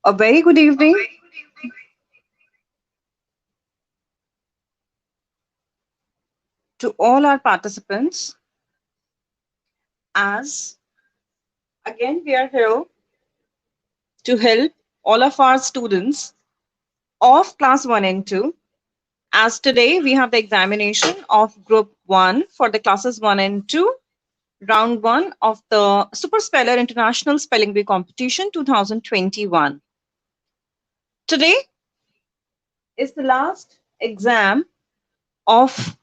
A very good evening to all our participants. As again, we are here to help all of our students of class 1 and 2. As today, we have the examination of Group 1 for the classes 1 and 2, round 1 of the Super Speller International Spelling Bee Competition 2021. Today is the last exam of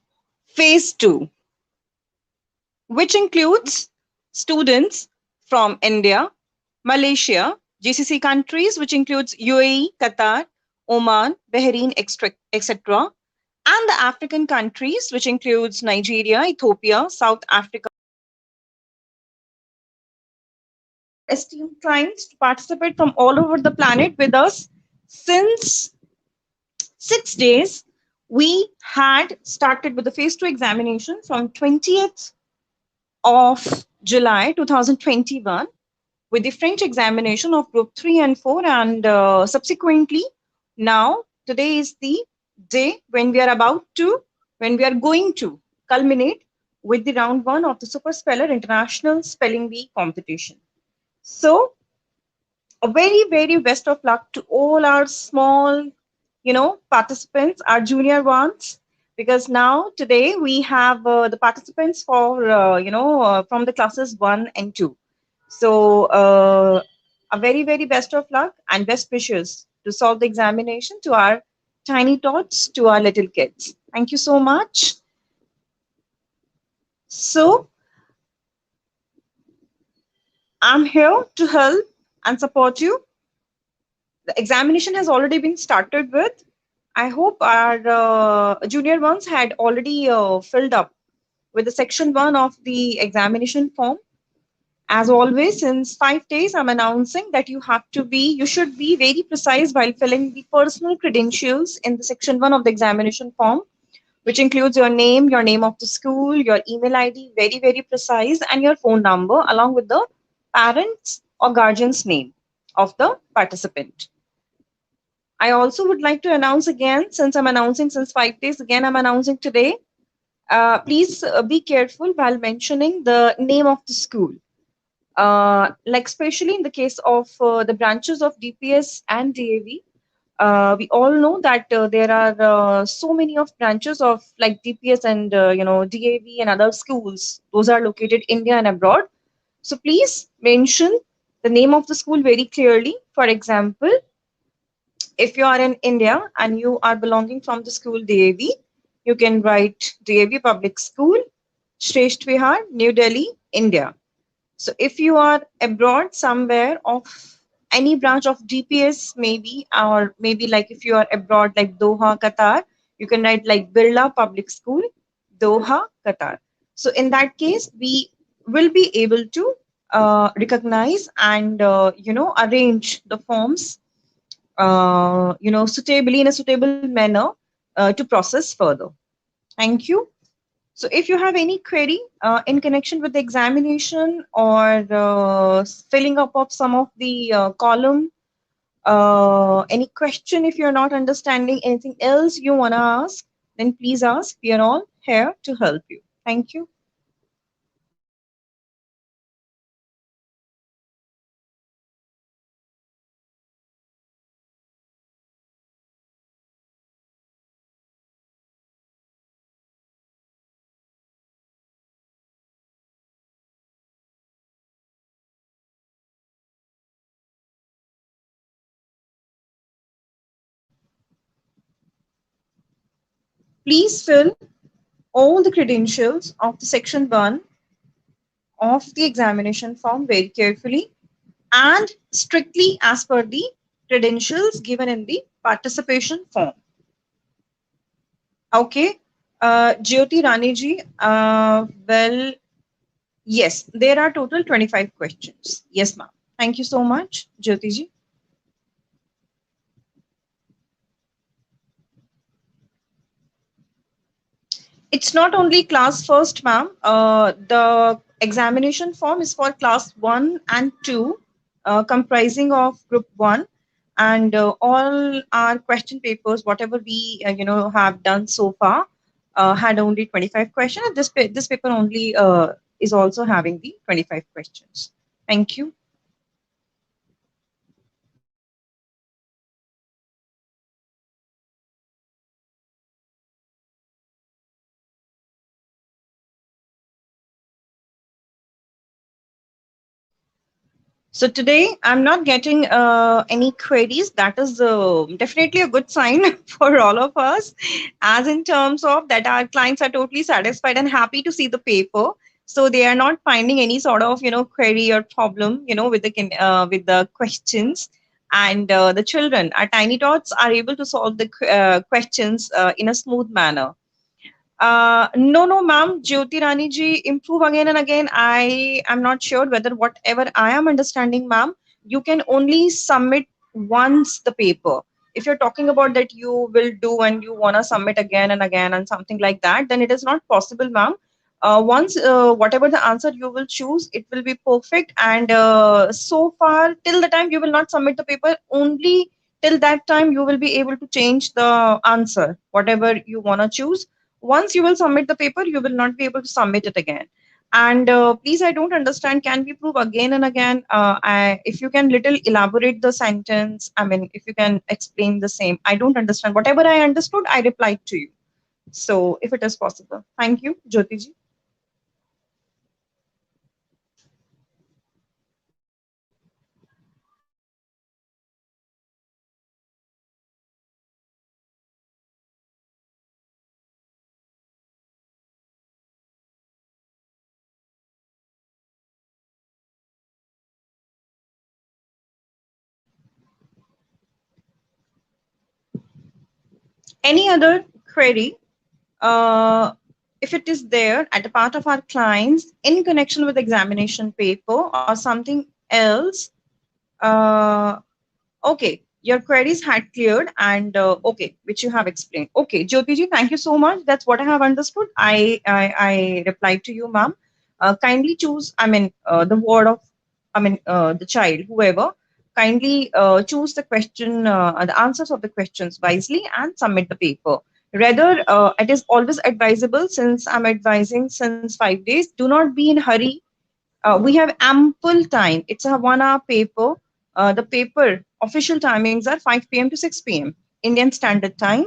Phase 2, which includes students from India, Malaysia, GCC countries, which includes UAE, Qatar, Oman, Bahrain, etc., and the African countries, which includes Nigeria, Ethiopia, South Africa. Esteemed clients to participate from all over the planet with us since 6 days. We had started with the phase 2 examination from 20th of July 2021 with the French examination of group 3 and 4, and subsequently now today is the day when we are going to culminate with the round 1 of the Super Speller International Spelling Bee competition. So a very best of luck to all our small participants, our junior ones, because now today we have the participants for from the classes 1 and 2. So a very best of luck and best wishes to solve the examination to our tiny tots, to our little kids. Thank you so much. So I'm here to help and support you. The examination has already been started with. I hope our junior ones had already filled up with the section 1 of the examination form. As always, since 5 days, I'm announcing that you should be very precise while filling the personal credentials in the section 1 of the examination form, which includes your name of the school, your email ID, very precise, and your phone number, along with the parents or guardian's name of the participant. I also would like to announce again, since I'm announcing since 5 days, again I'm announcing today. Please be careful while mentioning the name of the school. Like especially in the case of the branches of DPS and DAV, we all know that there are so many of branches of like DPS and DAV and other schools. Those are located India and abroad. So please mention the name of the school very clearly. For example, if you are in India and you are belonging from the school DAV, you can write DAV Public School, Shresht Vihar, New Delhi, India. So if you are abroad somewhere of any branch of DPS, maybe, or maybe like if you are abroad like Doha, Qatar, you can write like Birla Public School, Doha, Qatar. So in that case, we will be able to recognize and arrange the forms suitably in a suitable manner to process further. Thank you. So if you have any query in connection with the examination or filling up of some of the column, any question if you're not understanding anything else you want to ask, then please ask. We are all here to help you. Thank you. Please fill all the credentials of the section 1 of the examination form very carefully and strictly as per the credentials given in the participation form. Okay. Jyoti Rani ji, well, yes, there are total 25 questions. Yes, ma'am. Thank you so much, Jyoti ji. It's not only class first, ma'am. The examination form is for class 1 and 2, comprising of group 1. and all our question papers, whatever we have done so far, had only 25 questions. And this paper only is also having the 25 questions. Thank you. So today I'm not getting any queries. That is definitely a good sign for all of us, as in terms of that our clients are totally satisfied and happy to see the paper. So they are not finding any sort of query or problem with with the questions. And the children, our tiny tots, are able to solve the questions in a smooth manner. No, ma'am. Jyoti Rani ji, improve again and again. I am not sure whether whatever I am understanding, ma'am, you can only submit once the paper. If you're talking about that you will do and you want to submit again and again and something like that, then it is not possible, ma'am. Once whatever the answer you will choose, it will be perfect. And so far, till the time you will not submit the paper, only till that time you will be able to change the answer, whatever you want to choose. Once you will submit the paper, you will not be able to submit it again. And please, I don't understand, can we prove again and again? If you can little elaborate the sentence, I mean, if you can explain the same. I don't understand. Whatever I understood, I replied to you. So if it is possible. Thank you, Jyoti ji. Any other query? If it is there at a part of our clients in connection with examination paper or something else, uh, okay, your queries had cleared and okay, which you have explained. Okay, Jyoti ji, thank you so much. That's what I have understood. I replied to you, ma'am. Kindly choose, I mean, the word of, I mean, the child, whoever, kindly choose the question, the answers of the questions wisely and submit the paper. Rather, it is always advisable, since I'm advising since 5 days, do not be in hurry. We have ample time. It's a 1 hour paper. The paper official timings are 5 p.m. to 6 p.m. Indian Standard Time.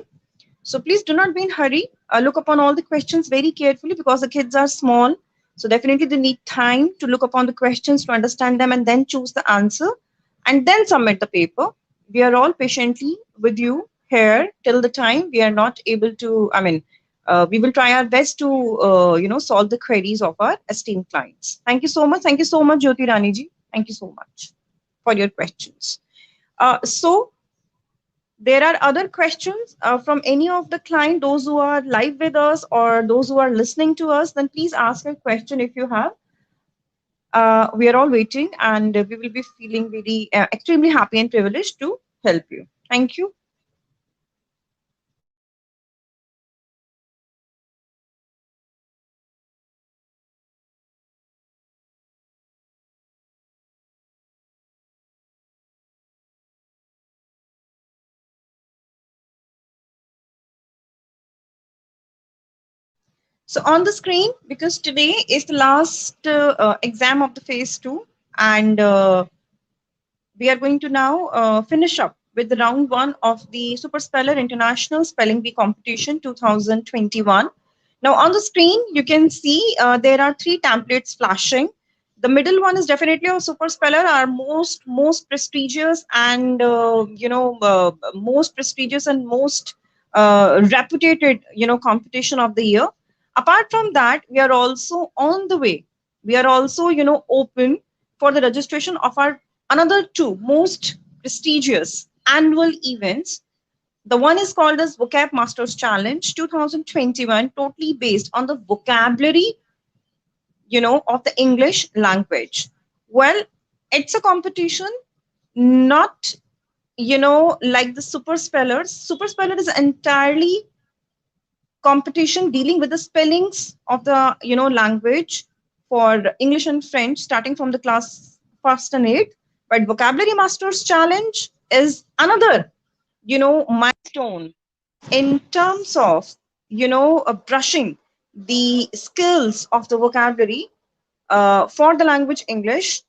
So please do not be in hurry. Look upon all the questions very carefully because the kids are small. So definitely they need time to look upon the questions to understand them and then choose the answer and then submit the paper. We are all patiently with you here till the time we are not able to, I mean, we will try our best to, solve the queries of our esteemed clients. Thank you so much. Thank you so much, Jyoti Rani ji. Thank you so much for your questions. So there are other questions from any of the client, those who are live with us or those who are listening to us, then please ask a question if you have. We are all waiting and we will be feeling very extremely happy and privileged to help you. Thank you. So on the screen, because today is the last exam of the phase 2, and we are going to now finish up with the round 1 of the Super Speller International Spelling Bee Competition 2021. Now on the screen, you can see there are 3 templates flashing. The middle one is definitely a Super Speller, our most prestigious and most prestigious and most reputed competition of the year. Apart from that, we are also on the way. We are also open for the registration of our another 2 most prestigious annual events. The one is called as Vocab Masters Challenge 2021, totally based on the vocabulary, of the English language. Well, it's a competition, not, like the Super Spellers. Super Speller is entirely competition dealing with the spellings of the, language for English and French, starting from the class first and eighth. But Vocabulary Masters Challenge is another, milestone in terms of, brushing the skills of the vocabulary for the language English,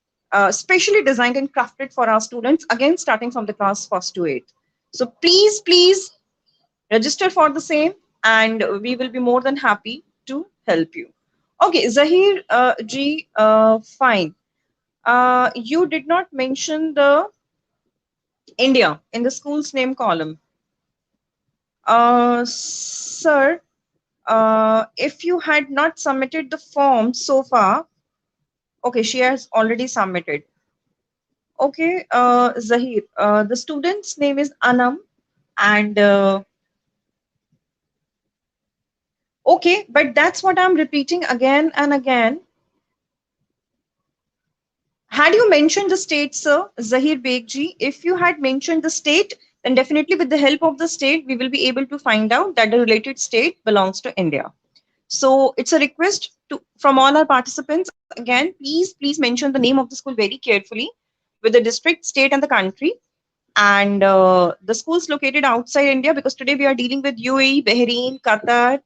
specially designed and crafted for our students, again, starting from the class first to eighth. So please register for the same, and we will be more than happy to help you. Okay, Zahir G, fine. You did not mention the India in the school's name column. Sir, if you had not submitted the form so far, okay, she has already submitted. Okay, Zahir, the student's name is Anam, and okay, but that's what I'm repeating again and again. Had you mentioned the state, sir, Zahir Begji, if you had mentioned the state, then definitely with the help of the state, we will be able to find out that the related state belongs to India. So it's a request from all our participants. Again, please mention the name of the school very carefully with the district, state, and the country. And the schools located outside India, because today we are dealing with UAE, Bahrain, Qatar,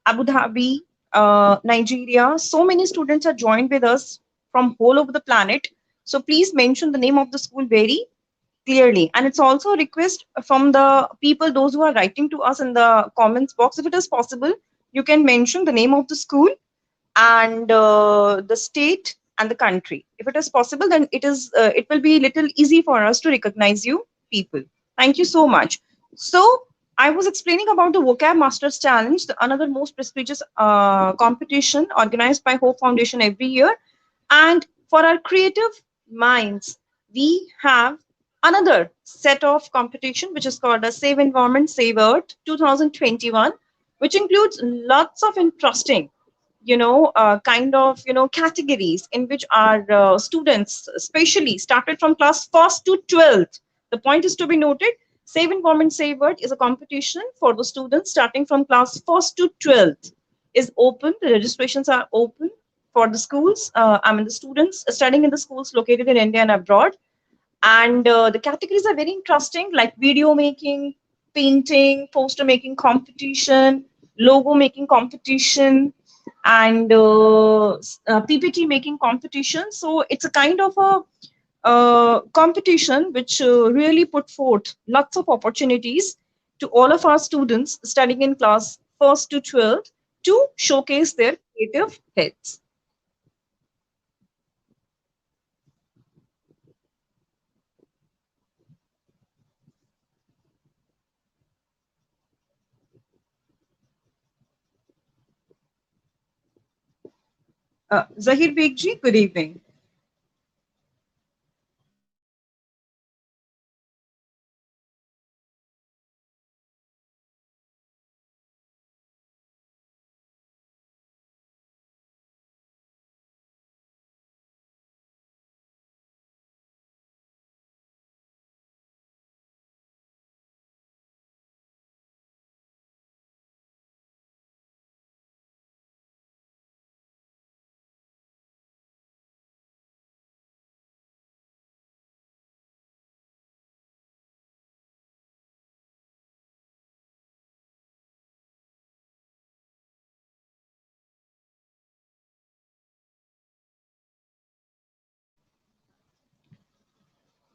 Abu Dhabi, Nigeria. So many students are joined with us from whole over the planet. So please mention the name of the school very clearly. And it's also a request from the people, those who are writing to us in the comments box, if it is possible, you can mention the name of the school and the state and the country. If it is possible, then it will be little easy for us to recognize you people. Thank you so much. So I was explaining about the Vocab Masters Challenge, another most prestigious competition organized by Hope Foundation every year. And for our creative minds, we have another set of competition which is called a Save Environment, Save Earth 2021, which includes lots of interesting, kind of, categories in which our students, especially started from class 1st to 12th. The point is to be noted, Save Environment, Save Earth is a competition for the students starting from class 1st to 12th. Is open. The registrations are open for the schools. The students studying in the schools located in India and abroad. And the categories are very interesting, like video making, painting, poster making competition, logo making competition, and PPT making competition. So it's a kind of a competition which really put forth lots of opportunities to all of our students studying in class 1st to 12th to showcase their creative heads. Zahir Begji, good evening.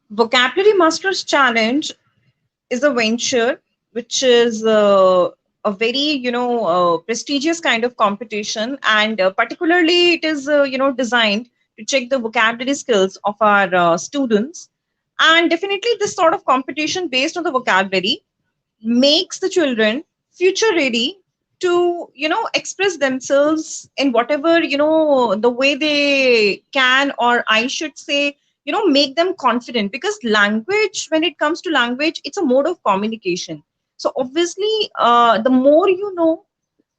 Vocabulary Masters Challenge is a venture which is a very, prestigious kind of competition, and particularly it is designed to check the vocabulary skills of our students. And definitely this sort of competition based on the vocabulary makes the children future ready to, express themselves in whatever, the way they can, or I should say, make them confident, because language, when it comes to language, it's a mode of communication. So obviously, the more you know,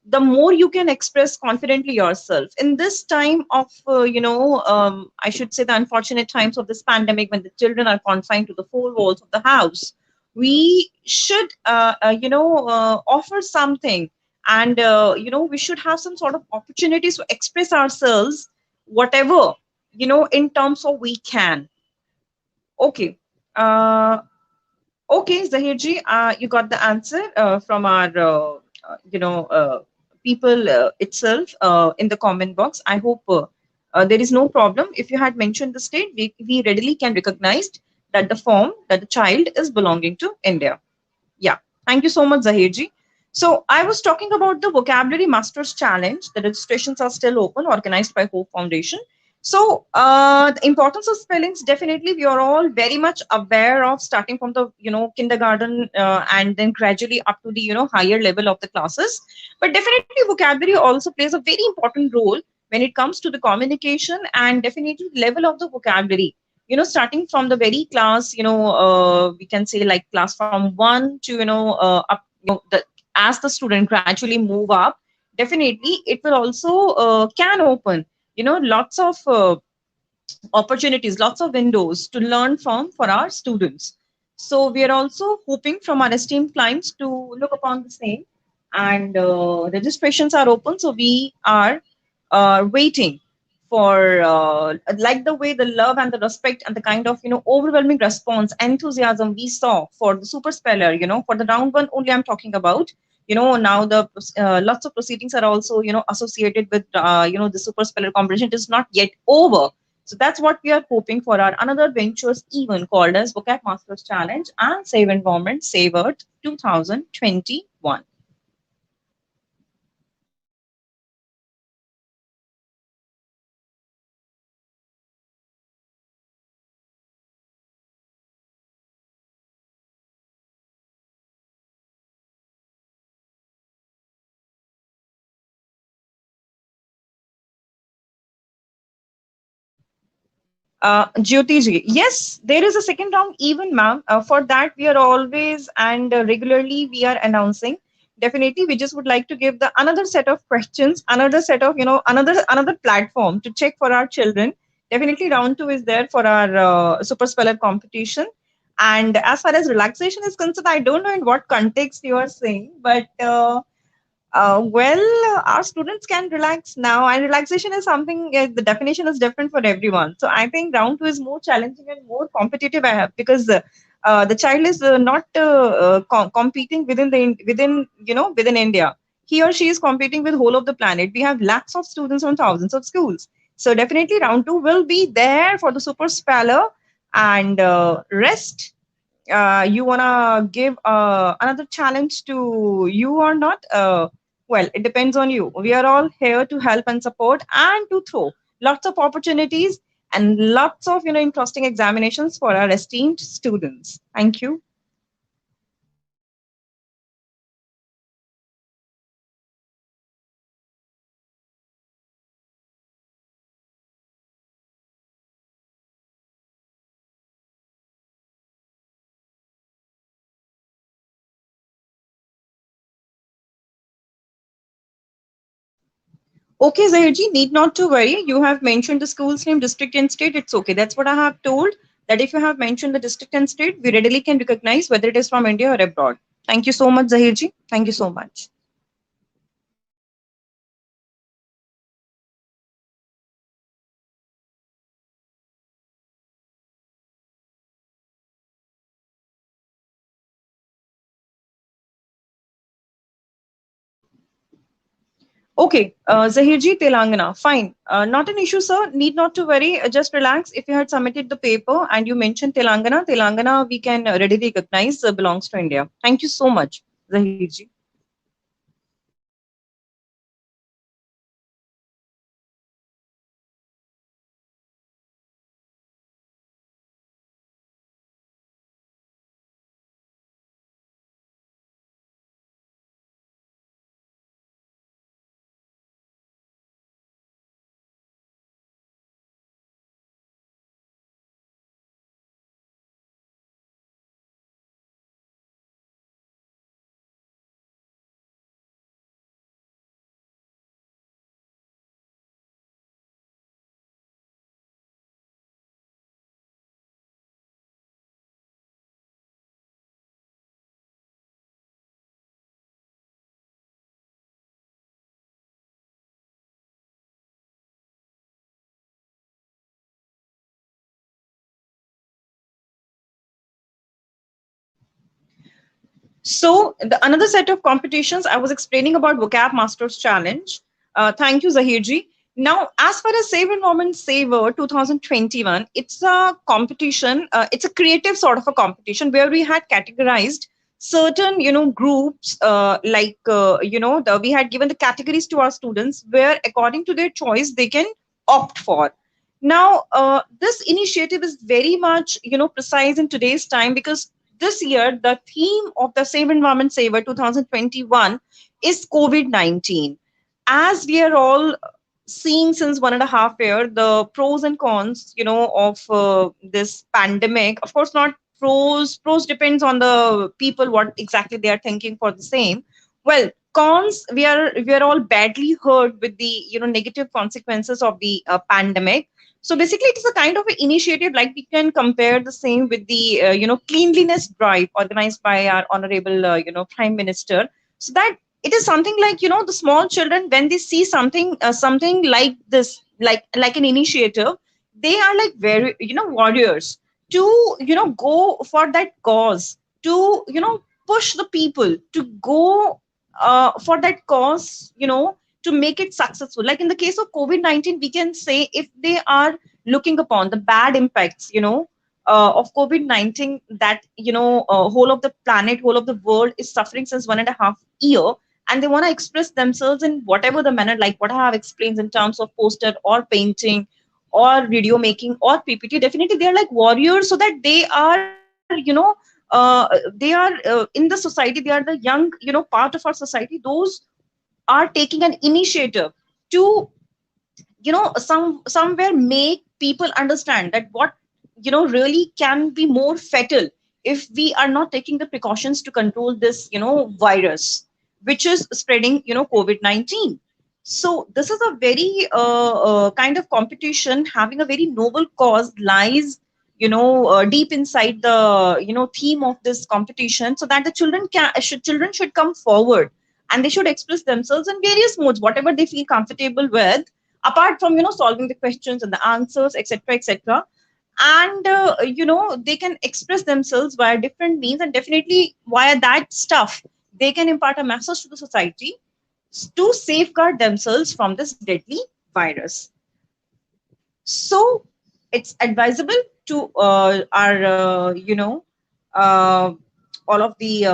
the more you can express confidently yourself in this time of, I should say, the unfortunate times of this pandemic, when the children are confined to the four walls of the house. We should offer something, and we should have some sort of opportunities to express ourselves, whatever, in terms of we can. Okay. Okay, Zahirji, you got the answer from our, people itself in the comment box. I hope there is no problem. If you had mentioned the state, we readily can recognize that the form that the child is belonging to India. Yeah, thank you so much, Zahirji. So I was talking about the Vocabulary Masters Challenge. The registrations are still open, organized by Hope Foundation. So the importance of spellings, definitely, we are all very much aware of, starting from the kindergarten and then gradually up to the higher level of the classes. But definitely, vocabulary also plays a very important role when it comes to the communication, and definitely the level of the vocabulary, starting from the very class, we can say like class from 1 to up, as the student gradually move up, definitely it will also can open lots of opportunities, lots of windows to learn from for our students. So we are also hoping from our esteemed clients to look upon the same, and registrations are open. So we are waiting for like the way the love and the respect and the kind of overwhelming response, enthusiasm we saw for the super speller. For the round one only, I'm talking about. Now the lots of proceedings are also associated with the super speller competition. It is not yet over, so that's what we are hoping for our another ventures event called as Vocab Masters Challenge and Save Environment, Save Earth 2021. Jyoti ji, yes, there is a second round even, ma'am. For that, we are always and regularly we are announcing. Definitely, we just would like to give the another set of questions, another set of another platform to check for our children. Definitely, round two is there for our super speller competition. And as far as relaxation is concerned, I don't know in what context you are saying, but our students can relax now, and relaxation is something, the definition is different for everyone. So I think round two is more challenging and more competitive. I have because the child is not competing within India. He or she is competing with whole of the planet. We have lakhs of students from thousands of schools. So definitely round two will be there for the super speller, and rest, you want to give another challenge to you or not? Well, it depends on you. We are all here to help and support and to throw lots of opportunities and lots of interesting examinations for our esteemed students. Thank you. Okay, Zahirji, need not to worry. You have mentioned the school's name, district and state. It's okay. That's what I have told. That if you have mentioned the district and state, we readily can recognize whether it is from India or abroad. Thank you so much, Zahirji. Thank you so much. Okay, Zahirji, Telangana, fine. Not an issue, sir. Need not to worry. Just relax. If you had submitted the paper and you mentioned Telangana, Telangana, we can readily recognize belongs to India. Thank you so much, Zahirji. So the another set of competitions I was explaining about vocab masters challenge. Thank you, Zahirji. Now, as far as Save Environment Saver 2021, it's a competition. It's a creative sort of a competition where we had categorized certain, groups. We had given the categories to our students where, according to their choice, they can opt for. Now, this initiative is very much, precise in today's time because this year the theme of the Save Environment Saver 2021 is COVID-19. As we are all seeing since 1.5 year, the pros and cons, of this pandemic. Of course, not pros. Pros depends on the people what exactly they are thinking for the same. Well, cons, we are all badly hurt with the negative consequences of the pandemic. So basically, it is a kind of an initiative, like we can compare the same with the cleanliness drive organized by our honorable Prime Minister. So that it is something like the small children, when they see something like this, like an initiative, they are like very warriors to go for that cause, to push the people to go for that cause, to make it successful. Like in the case of COVID-19, we can say if they are looking upon the bad impacts, of COVID-19, that whole of the planet, whole of the world is suffering since 1.5 year, and they want to express themselves in whatever the manner, like what I have explained in terms of poster or painting or video making or PPT. Definitely, they are like warriors, so that they are, they are in the society. They are the young, part of our society. Those are taking an initiative to somewhere make people understand that what really can be more fatal if we are not taking the precautions to control this virus which is spreading COVID-19. So this is a very kind of competition having a very noble cause lies deep inside the theme of this competition, so that the children should come forward and they should express themselves in various modes, whatever they feel comfortable with, apart from solving the questions and the answers, etc., etc. And they can express themselves via different means, and definitely via that stuff they can impart a message to the society to safeguard themselves from this deadly virus. So it's advisable to our uh, all of the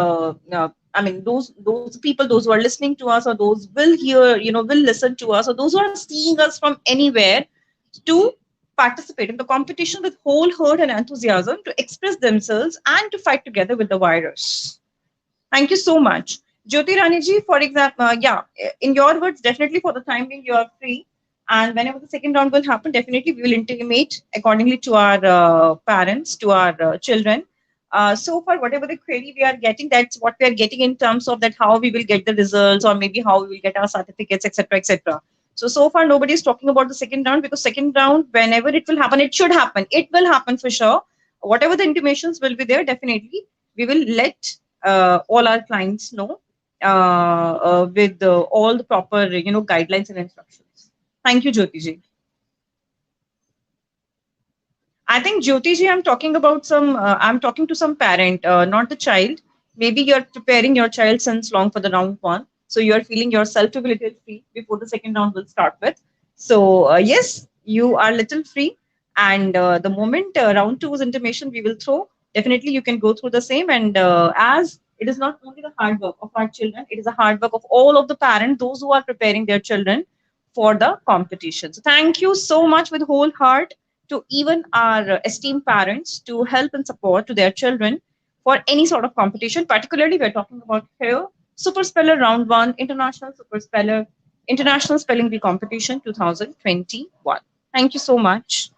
I mean those people, those who are listening to us, or those will hear, will listen to us, or those who are seeing us from anywhere, to participate in the competition with whole heart and enthusiasm to express themselves and to fight together with the virus. Thank you so much. Jyoti Raniji, for example, in your words, definitely for the time being, you are free. And whenever the second round will happen, definitely we will intimate accordingly to our parents, to our children. So far, whatever the query we are getting, that's what we are getting in terms of that how we will get the results, or maybe how we will get our certificates, etc., etc. So far, nobody is talking about the second round, because second round, whenever it will happen, it should happen. It will happen for sure. Whatever the intimations will be there, definitely we will let all our clients know with all the proper guidelines and instructions. Thank you, Jyoti ji. I think Jyoti ji, I'm talking about some. I'm talking to some parent, not the child. Maybe you're preparing your child since long for the round one, so you're feeling yourself to be little free before the second round will start with. So yes, you are little free, and the moment round two is intimation, we will throw. Definitely, you can go through the same. And as it is not only the hard work of our children, it is the hard work of all of the parents, those who are preparing their children for the competition. So thank you so much with whole heart to even our esteemed parents to help and support to their children for any sort of competition. Particularly, we're talking about here Super Speller Round 1 International Super Speller International Spelling Bee Competition 2021. Thank you so much.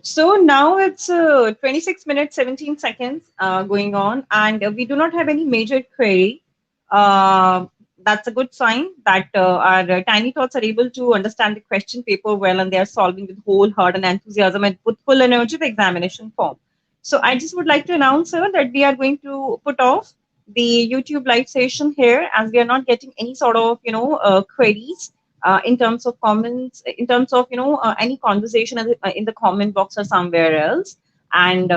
So now it's 26 minutes, 17 seconds going on, and we do not have any major query. Uh, that's a good sign that our tiny thoughts are able to understand the question paper well, and they are solving with whole heart and enthusiasm and with full energy the examination form. So I just would like to announce, sir, that we are going to put off the YouTube live session here, as we are not getting any sort of queries in terms of comments, in terms of any conversation in the comment box or somewhere else. And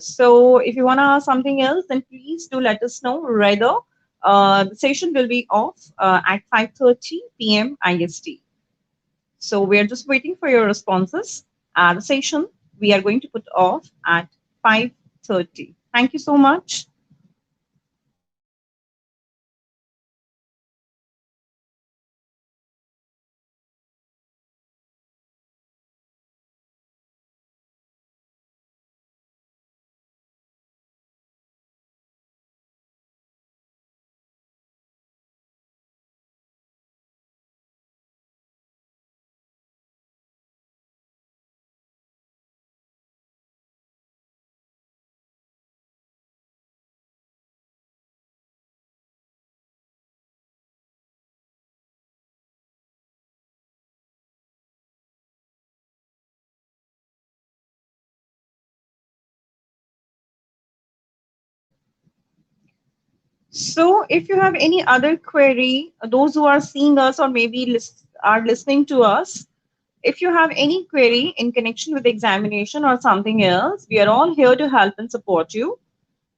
so, if you want to ask something else, then please do let us know. Rather, the session will be off at 5:30 p.m. IST. So we are just waiting for your responses. The session we are going to put off at 5:30. Thank you so much. So, if you have any other query, those who are seeing us or maybe are listening to us, if you have any query in connection with the examination or something else, we are all here to help and support you.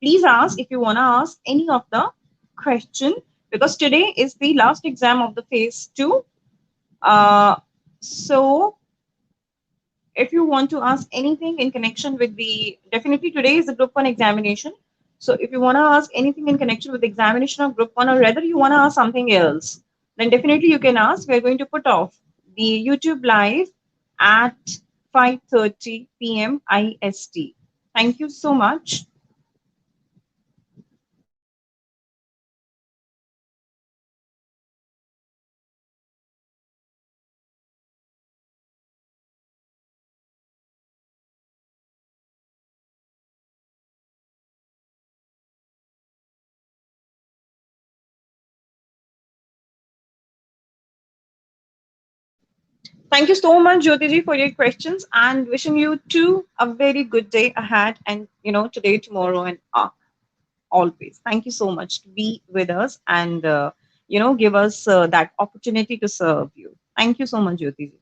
Please ask if you want to ask any of the question, because today is the last exam of the phase two. So if you want to ask anything in connection with the, definitely today is the group one examination. So if you want to ask anything in connection with the examination of group one, or rather you want to ask something else, then definitely you can ask. We're going to put off the YouTube live at 5:30 p.m. IST. Thank you so much. Thank you so much, Jyotiji, for your questions, and wishing you too a very good day ahead, and today, tomorrow, and always. Thank you so much to be with us and give us that opportunity to serve you. Thank you so much, Jyotiji.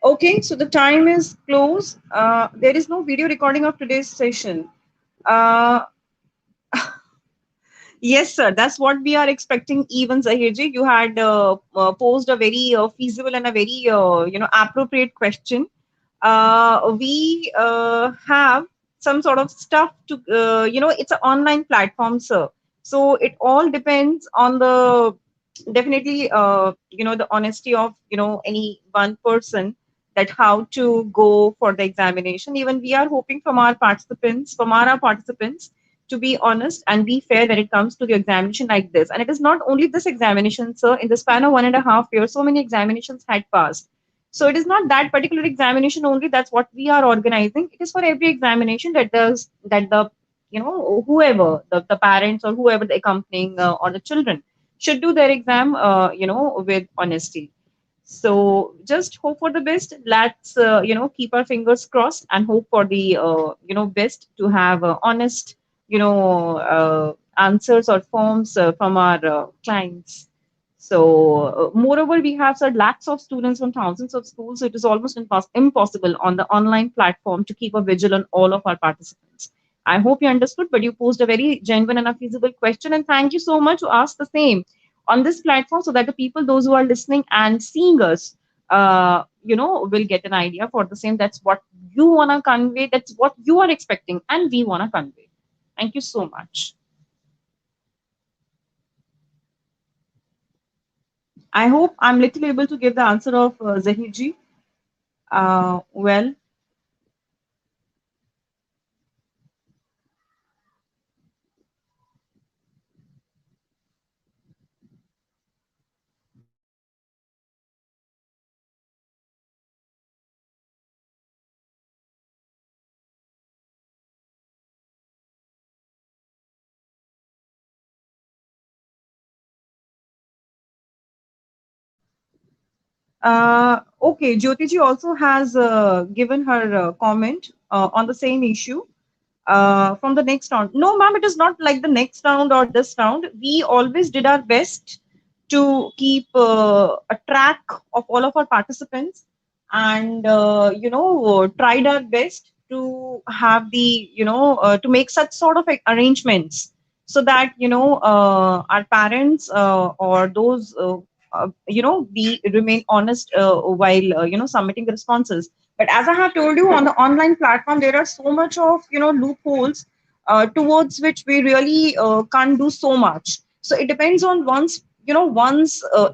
Okay, so the time is close. There is no video recording of today's session. Uh, Yes, sir. That's what we are expecting. Even Zahirji, you had posed a very feasible and a very appropriate question. We have some sort of stuff to it's an online platform, sir. So it all depends on the, definitely the honesty of any one person, that how to go for the examination. Even we are hoping from our participants, to be honest and be fair when it comes to the examination like this. And it is not only this examination, sir. In the span of 1.5 years, so many examinations had passed. So it is not that particular examination only. That's what we are organizing. It is for every examination that the whoever the parents or whoever the accompanying or the children should do their exam with honesty. So just hope for the best. Let's keep our fingers crossed and hope for the best, to have honest answers or forms from our clients. So moreover, we have said lakhs of students from thousands of schools, so it is almost impossible on the online platform to keep a vigil on all of our participants. I hope you understood, but you posed a very genuine and a feasible question, and thank you so much to ask the same. on this platform, so that the people, those who are listening and seeing us, will get an idea for the same. That's what you want to convey, that's what you are expecting, and we want to convey. Thank you so much. I hope I'm little able to give the answer of Zahir ji. Well, okay, Jyoti ji also has given her comment on the same issue. From the next round. No, ma'am, it is not like the next round or this round. We always did our best to keep a track of all of our participants, and tried our best to have the to make such sort of arrangements, so that our parents or those we remain honest while submitting the responses. But as I have told you, on the online platform, there are so much of loopholes towards which we really can't do so much. So it depends on one's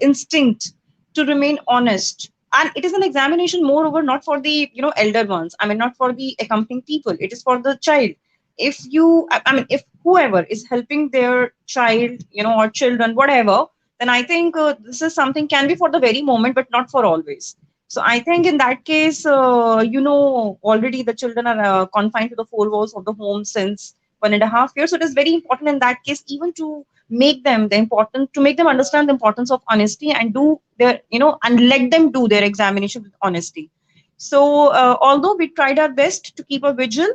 instinct to remain honest. And it is an examination, moreover, not for the elder ones. I mean, not for the accompanying people. It is for the child. If you, I mean, if whoever is helping their child, or children, whatever, then I think this is something can be for the very moment, but not for always. So I think in that case, already the children are confined to the four walls of the home since 1.5 years. So it is very important in that case, even to make them understand the importance of honesty, and do their, and let them do their examination with honesty. So although we tried our best to keep a vigil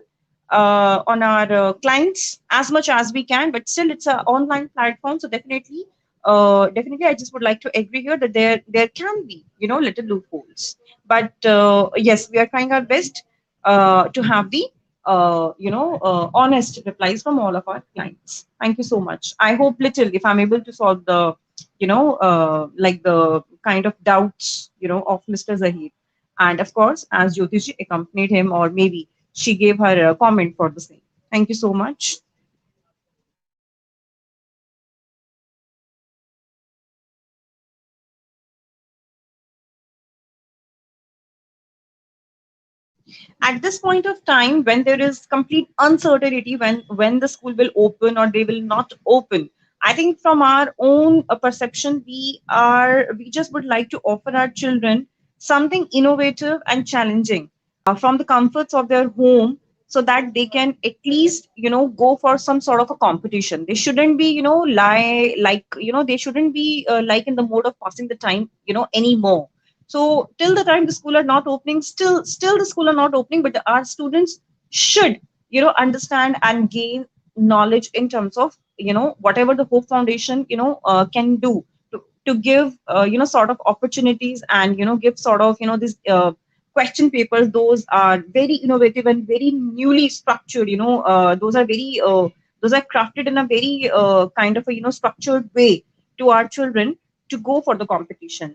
on our clients as much as we can, but still it's an online platform. So definitely, I just would like to agree here that there can be little loopholes, but yes, we are trying our best to have the honest replies from all of our clients. Thank you so much. I hope little, if I'm able to solve the like the kind of doubts of Mr. Zahir, and of course, as Jyotish accompanied him, or maybe she gave her a comment for the same. Thank you so much. At this point of time, when there is complete uncertainty when the school will open or they will not open, I think from our own perception, we just would like to offer our children something innovative and challenging from the comforts of their home, so that they can at least go for some sort of a competition. They shouldn't be they shouldn't be like in the mode of passing the time anymore. So till the time the school are not opening, still the school are not opening, but our students should understand and gain knowledge in terms of whatever the Hope Foundation can do to give sort of opportunities, and give sort of these question papers. Those are very innovative and very newly structured. Those are crafted in a very kind of a structured way to our children to go for the competition.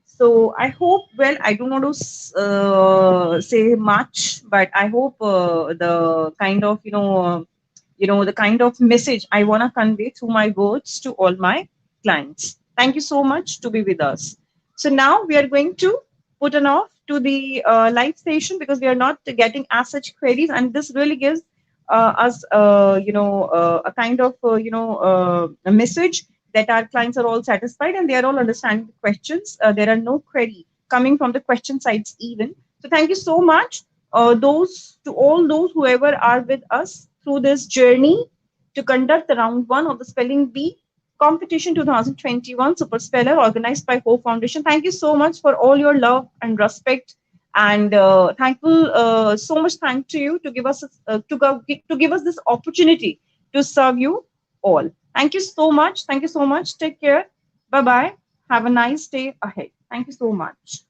So I hope, well, I do not want to say much, but I hope the kind of, the kind of message I want to convey through my words to all my clients. Thank you so much to be with us. So now we are going to put an off to the live session, because we are not getting as such queries, and this really gives us, a kind of, a message that our clients are all satisfied and they are all understanding the questions. There are no query coming from the question sites even. So thank you so much, all those whoever are with us through this journey to conduct the round one of the Spelling Bee competition 2021 Super Speller organized by Hope Foundation. Thank you so much for all your love and respect, and thankful so much thank to you to give us to give us this opportunity to serve you all. Thank you so much. Thank you so much. Take care. Bye bye. Have a nice day ahead. Thank you so much.